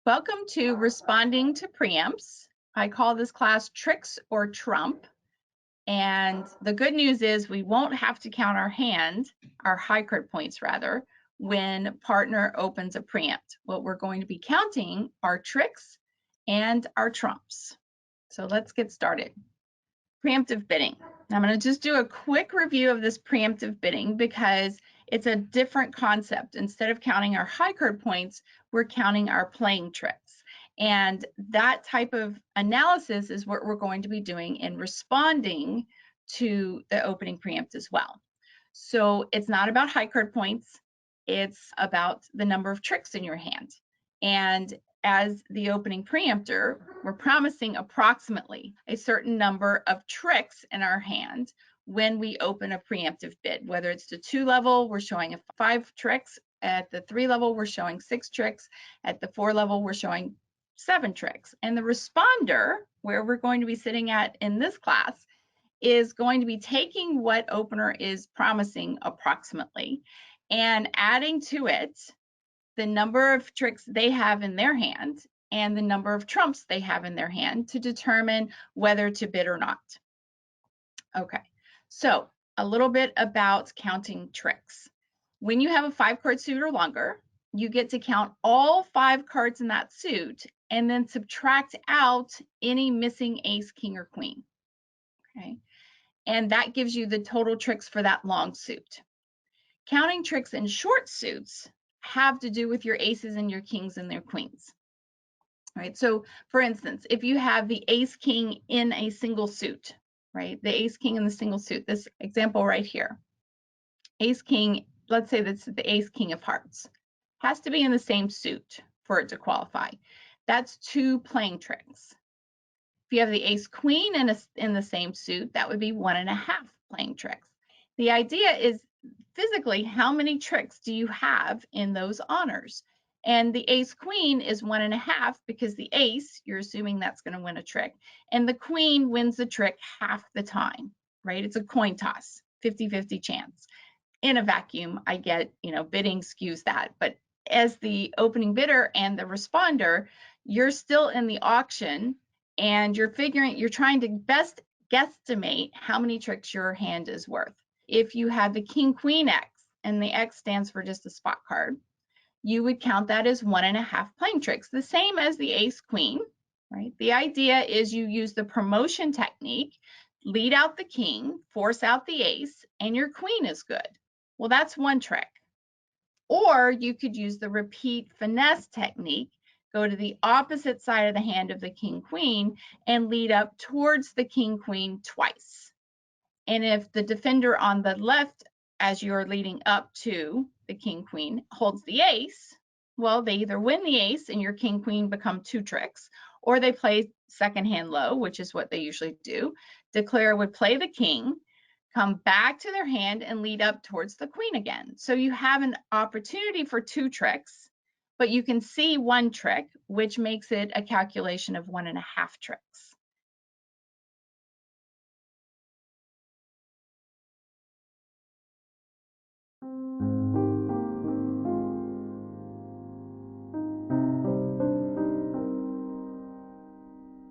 Welcome to Responding to Preempts. I call this class Tricks or Trump. And the good news is we won't have to count our high card points rather, when partner opens a preempt. What we're going to be counting are tricks and our trumps. So let's get started. Preemptive bidding. I'm going to just do a quick review of this preemptive bidding because it's a different concept. Instead of counting our high card points, we're counting our playing tricks. And that type of analysis is what we're going to be doing in responding to the opening preempt as well. So it's not about high card points, it's about the number of tricks in your hand. And as the opening preemptor, we're promising approximately a certain number of tricks in our hand when we open a preemptive bid. Whether it's the 2 level, we're showing 5 tricks. At the 3 level, we're showing 6 tricks. At the 4 level, we're showing 7 tricks. And the responder, where we're going to be sitting at in this class, is going to be taking what opener is promising approximately and adding to it the number of tricks they have in their hand and the number of trumps they have in their hand to determine whether to bid or not. Okay, so a little bit about counting tricks. When you have a 5-card suit or longer, you get to count all 5 cards in that suit and then subtract out any missing ace, king, or queen. Okay, and that gives you the total tricks for that long suit. Counting tricks in short suits have to do with your aces and your kings and their queens. Right? So for instance, if you have the ace king in a single suit, right? The ace king in the single suit, this example right here. Ace king, let's say that's the ace king of hearts. Has to be in the same suit for it to qualify. That's 2 playing tricks. If you have the ace queen in the same suit, that would be 1.5 playing tricks. The idea is physically, how many tricks do you have in those honors? And the ace queen is 1.5 because the ace, you're assuming that's going to win a trick, and the queen wins the trick half the time, right? It's a coin toss, 50-50 chance. In a vacuum, I get, bidding skews that, but as the opening bidder and the responder, you're still in the auction and you're trying to best guesstimate how many tricks your hand is worth. If you have the king queen X and the X stands for just a spot card, you would count that as 1.5 playing tricks, the same as the ace queen, right? The idea is you use the promotion technique, lead out the king, force out the ace, and your queen is good. Well, that's 1 trick. Or you could use the repeat finesse technique, go to the opposite side of the hand of the king queen and lead up towards the king queen twice. And if the defender on the left, as you're leading up to the king queen, holds the ace, well, they either win the ace and your king queen become 2 tricks, or they play second hand low, which is what they usually do. Declare would play the king, come back to their hand and lead up towards the queen again. So you have an opportunity for 2 tricks, but you can see 1 trick, which makes it a calculation of 1.5 tricks.